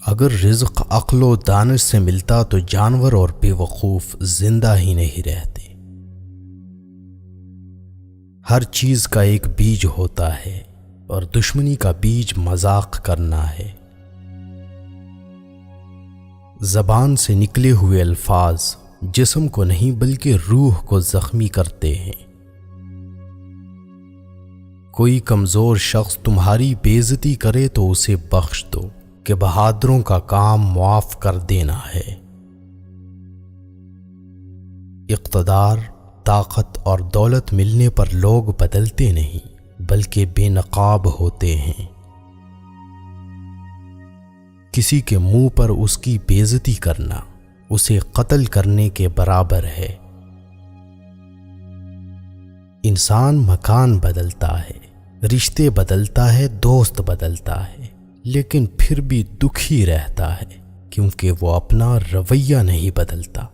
اگر رزق عقل و دانش سے ملتا تو جانور اور بے وقوف زندہ ہی نہیں رہتے۔ ہر چیز کا ایک بیج ہوتا ہے اور دشمنی کا بیج مذاق کرنا ہے۔ زبان سے نکلے ہوئے الفاظ جسم کو نہیں بلکہ روح کو زخمی کرتے ہیں۔ کوئی کمزور شخص تمہاری بے عزتی کرے تو اسے بخش دو کہ بہادروں کا کام معاف کر دینا ہے۔ اقتدار، طاقت اور دولت ملنے پر لوگ بدلتے نہیں بلکہ بے نقاب ہوتے ہیں۔ کسی کے منہ پر اس کی بے عزتی کرنا اسے قتل کرنے کے برابر ہے۔ انسان مکان بدلتا ہے، رشتے بدلتا ہے، دوست بدلتا ہے، لیکن پھر بھی دکھی رہتا ہے کیونکہ وہ اپنا رویہ نہیں بدلتا۔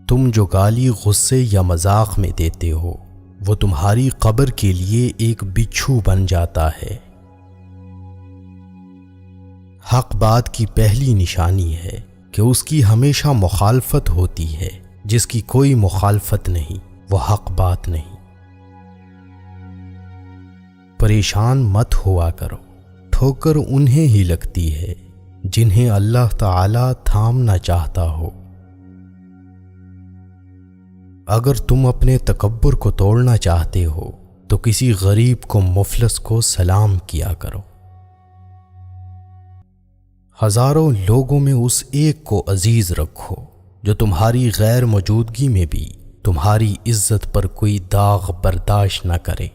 تم جو گالی غصے یا مذاق میں دیتے ہو وہ تمہاری قبر کے لیے ایک بچھو بن جاتا ہے۔ حق بات کی پہلی نشانی ہے کہ اس کی ہمیشہ مخالفت ہوتی ہے، جس کی کوئی مخالفت نہیں وہ حق بات نہیں۔ پریشان مت ہوا کرو، ٹھوکر انہیں ہی لگتی ہے جنہیں اللہ تعالی تھامنا چاہتا ہو۔ اگر تم اپنے تکبر کو توڑنا چاہتے ہو تو کسی غریب کو مفلس کو سلام کیا کرو۔ ہزاروں لوگوں میں اس ایک کو عزیز رکھو جو تمہاری غیر موجودگی میں بھی تمہاری عزت پر کوئی داغ برداشت نہ کرے۔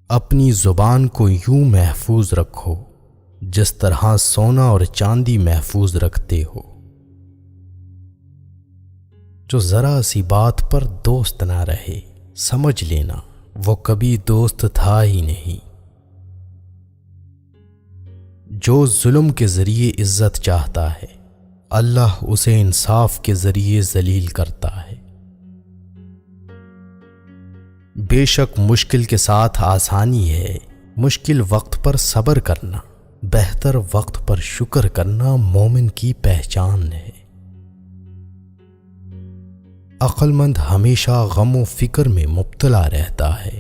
اپنی زبان کو یوں محفوظ رکھو جس طرح سونا اور چاندی محفوظ رکھتے ہو۔ جو ذرا سی بات پر دوست نہ رہے سمجھ لینا وہ کبھی دوست تھا ہی نہیں۔ جو ظلم کے ذریعے عزت چاہتا ہے اللہ اسے انصاف کے ذریعے ذلیل کرتا ہے۔ بے شک مشکل کے ساتھ آسانی ہے، مشکل وقت پر صبر کرنا، بہتر وقت پر شکر کرنا مومن کی پہچان ہے۔ عقل مند ہمیشہ غم و فکر میں مبتلا رہتا ہے۔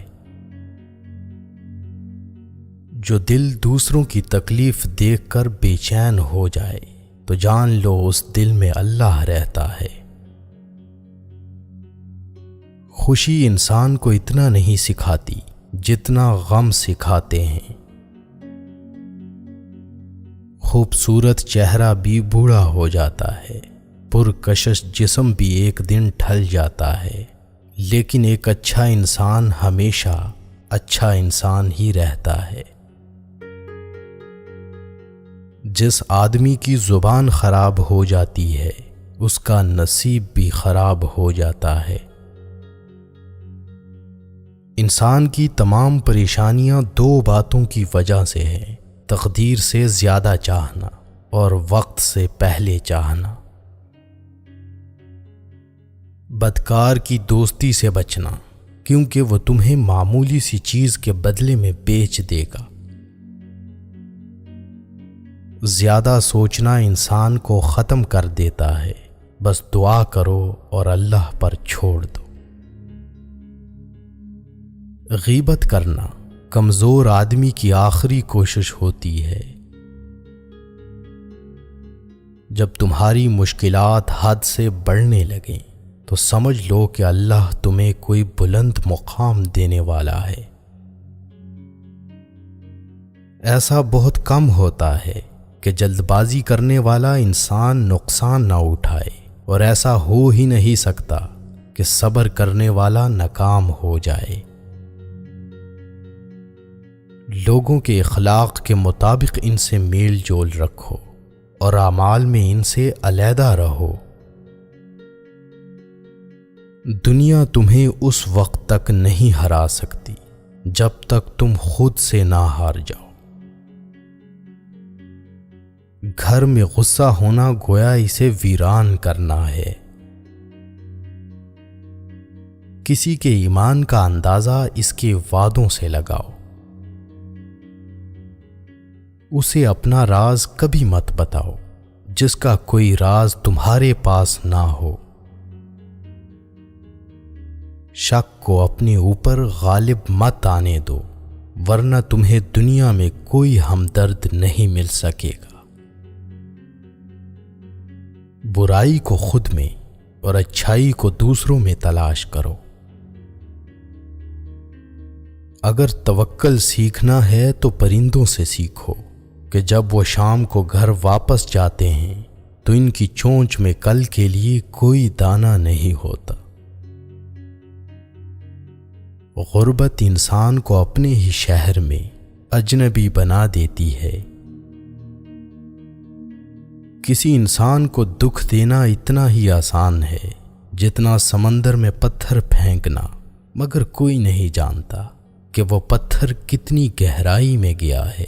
جو دل دوسروں کی تکلیف دیکھ کر بے چین ہو جائے تو جان لو اس دل میں اللہ رہتا ہے۔ خوشی انسان کو اتنا نہیں سکھاتی جتنا غم سکھاتے ہیں۔ خوبصورت چہرہ بھی بوڑھا ہو جاتا ہے، پرکشش جسم بھی ایک دن ڈھل جاتا ہے، لیکن ایک اچھا انسان ہمیشہ اچھا انسان ہی رہتا ہے۔ جس آدمی کی زبان خراب ہو جاتی ہے اس کا نصیب بھی خراب ہو جاتا ہے۔ انسان کی تمام پریشانیاں دو باتوں کی وجہ سے ہیں، تقدیر سے زیادہ چاہنا اور وقت سے پہلے چاہنا۔ بدکار کی دوستی سے بچنا کیونکہ وہ تمہیں معمولی سی چیز کے بدلے میں بیچ دے گا۔ زیادہ سوچنا انسان کو ختم کر دیتا ہے، بس دعا کرو اور اللہ پر چھوڑ دو۔ غیبت کرنا کمزور آدمی کی آخری کوشش ہوتی ہے۔ جب تمہاری مشکلات حد سے بڑھنے لگیں تو سمجھ لو کہ اللہ تمہیں کوئی بلند مقام دینے والا ہے۔ ایسا بہت کم ہوتا ہے کہ جلد بازی کرنے والا انسان نقصان نہ اٹھائے، اور ایسا ہو ہی نہیں سکتا کہ صبر کرنے والا ناکام ہو جائے۔ لوگوں کے اخلاق کے مطابق ان سے میل جول رکھو اور اعمال میں ان سے علیحدہ رہو۔ دنیا تمہیں اس وقت تک نہیں ہرا سکتی جب تک تم خود سے نہ ہار جاؤ۔ گھر میں غصہ ہونا گویا اسے ویران کرنا ہے۔ کسی کے ایمان کا اندازہ اس کے وعدوں سے لگاؤ۔ اسے اپنا راز کبھی مت بتاؤ جس کا کوئی راز تمہارے پاس نہ ہو۔ شک کو اپنے اوپر غالب مت آنے دو، ورنہ تمہیں دنیا میں کوئی ہمدرد نہیں مل سکے گا۔ برائی کو خود میں اور اچھائی کو دوسروں میں تلاش کرو۔ اگر توکل سیکھنا ہے تو پرندوں سے سیکھو کہ جب وہ شام کو گھر واپس جاتے ہیں تو ان کی چونچ میں کل کے لیے کوئی دانہ نہیں ہوتا۔ غربت انسان کو اپنے ہی شہر میں اجنبی بنا دیتی ہے۔ کسی انسان کو دکھ دینا اتنا ہی آسان ہے جتنا سمندر میں پتھر پھینکنا، مگر کوئی نہیں جانتا کہ وہ پتھر کتنی گہرائی میں گیا ہے۔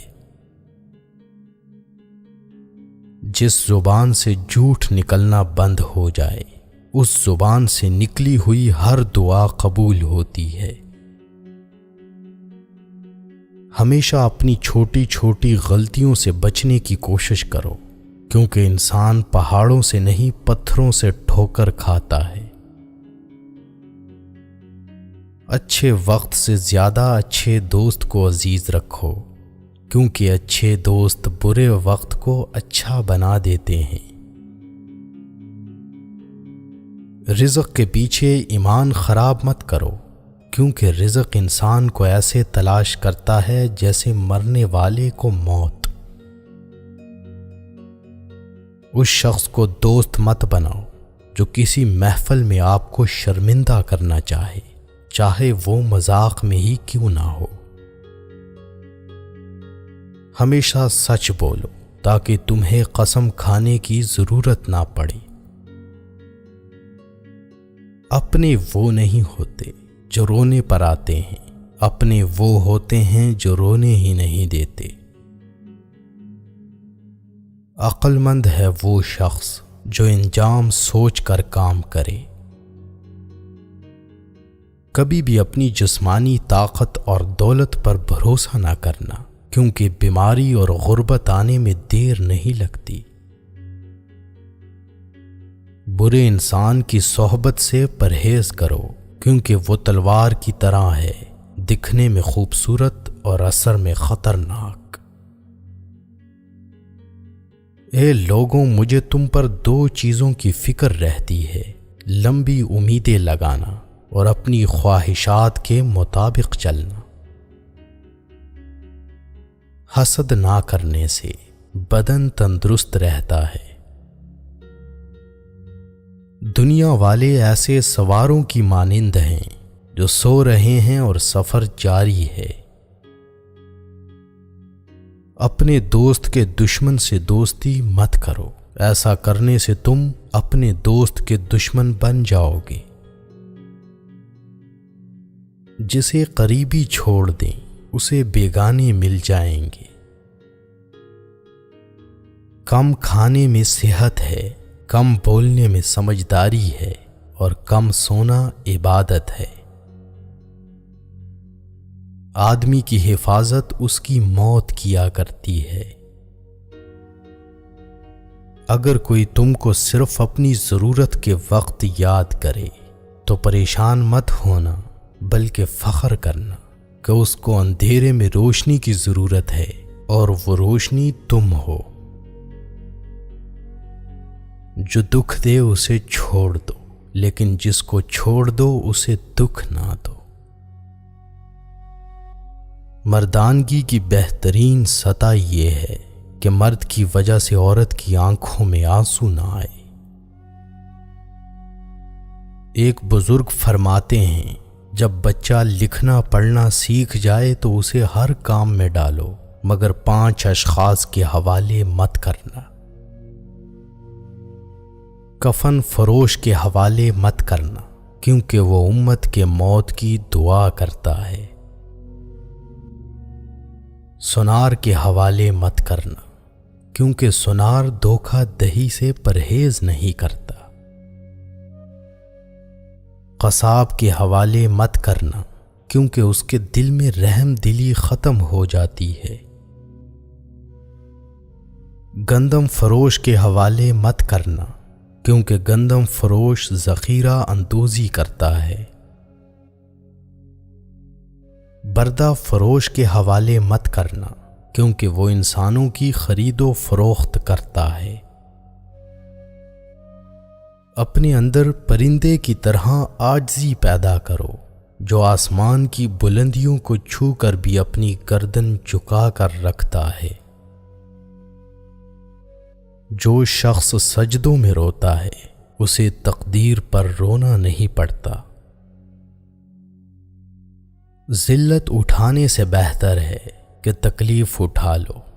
جس زبان سے جھوٹ نکلنا بند ہو جائے، اس زبان سے نکلی ہوئی ہر دعا قبول ہوتی ہے۔ ہمیشہ اپنی چھوٹی چھوٹی غلطیوں سے بچنے کی کوشش کرو، کیونکہ انسان پہاڑوں سے نہیں پتھروں سے ٹھوکر کھاتا ہے۔ اچھے وقت سے زیادہ اچھے دوست کو عزیز رکھو، کیونکہ اچھے دوست برے وقت کو اچھا بنا دیتے ہیں۔ رزق کے پیچھے ایمان خراب مت کرو، کیونکہ رزق انسان کو ایسے تلاش کرتا ہے جیسے مرنے والے کو موت۔ اس شخص کو دوست مت بناؤ جو کسی محفل میں آپ کو شرمندہ کرنا چاہے وہ مذاق میں ہی کیوں نہ ہو۔ ہمیشہ سچ بولو تاکہ تمہیں قسم کھانے کی ضرورت نہ پڑے۔ اپنے وہ نہیں ہوتے جو رونے پر آتے ہیں، اپنے وہ ہوتے ہیں جو رونے ہی نہیں دیتے۔ عقل مند ہے وہ شخص جو انجام سوچ کر کام کرے۔ کبھی بھی اپنی جسمانی طاقت اور دولت پر بھروسہ نہ کرنا، کیونکہ بیماری اور غربت آنے میں دیر نہیں لگتی۔ برے انسان کی صحبت سے پرہیز کرو، کیونکہ وہ تلوار کی طرح ہے، دکھنے میں خوبصورت اور اثر میں خطرناک۔ اے لوگوں، مجھے تم پر دو چیزوں کی فکر رہتی ہے، لمبی امیدیں لگانا اور اپنی خواہشات کے مطابق چلنا۔ حسد نہ کرنے سے بدن تندرست رہتا ہے۔ دنیا والے ایسے سواروں کی مانند ہیں جو سو رہے ہیں اور سفر جاری ہے۔ اپنے دوست کے دشمن سے دوستی مت کرو، ایسا کرنے سے تم اپنے دوست کے دشمن بن جاؤ گے۔ جسے قریبی چھوڑ دیں اسے بیگانے مل جائیں گے۔ کم کھانے میں صحت ہے، کم بولنے میں سمجھداری ہے، اور کم سونا عبادت ہے۔ آدمی کی حفاظت اس کی موت کیا کرتی ہے۔ اگر کوئی تم کو صرف اپنی ضرورت کے وقت یاد کرے تو پریشان مت ہونا، بلکہ فخر کرنا کہ اس کو اندھیرے میں روشنی کی ضرورت ہے اور وہ روشنی تم ہو۔ جو دکھ دے اسے چھوڑ دو، لیکن جس کو چھوڑ دو اسے دکھ نہ دو۔ مردانگی کی بہترین سطح یہ ہے کہ مرد کی وجہ سے عورت کی آنکھوں میں آنسو نہ آئے۔ ایک بزرگ فرماتے ہیں، جب بچہ لکھنا پڑھنا سیکھ جائے تو اسے ہر کام میں ڈالو، مگر 5 اشخاص کے حوالے مت کرنا۔ کفن فروش کے حوالے مت کرنا، کیونکہ وہ امت کے موت کی دعا کرتا ہے۔ سنار کے حوالے مت کرنا، کیونکہ سنار دھوکہ دہی سے پرہیز نہیں کرتا۔ قصاب کے حوالے مت کرنا، کیونکہ اس کے دل میں رحم دلی ختم ہو جاتی ہے۔ گندم فروش کے حوالے مت کرنا، کیونکہ گندم فروش ذخیرہ اندوزی کرتا ہے۔ بردہ فروش کے حوالے مت کرنا، کیونکہ وہ انسانوں کی خرید و فروخت کرتا ہے۔ اپنے اندر پرندے کی طرح عاجزی پیدا کرو، جو آسمان کی بلندیوں کو چھو کر بھی اپنی گردن جھکا کر رکھتا ہے۔ جو شخص سجدوں میں روتا ہے اسے تقدیر پر رونا نہیں پڑتا۔ ذلت اٹھانے سے بہتر ہے کہ تکلیف اٹھا لو۔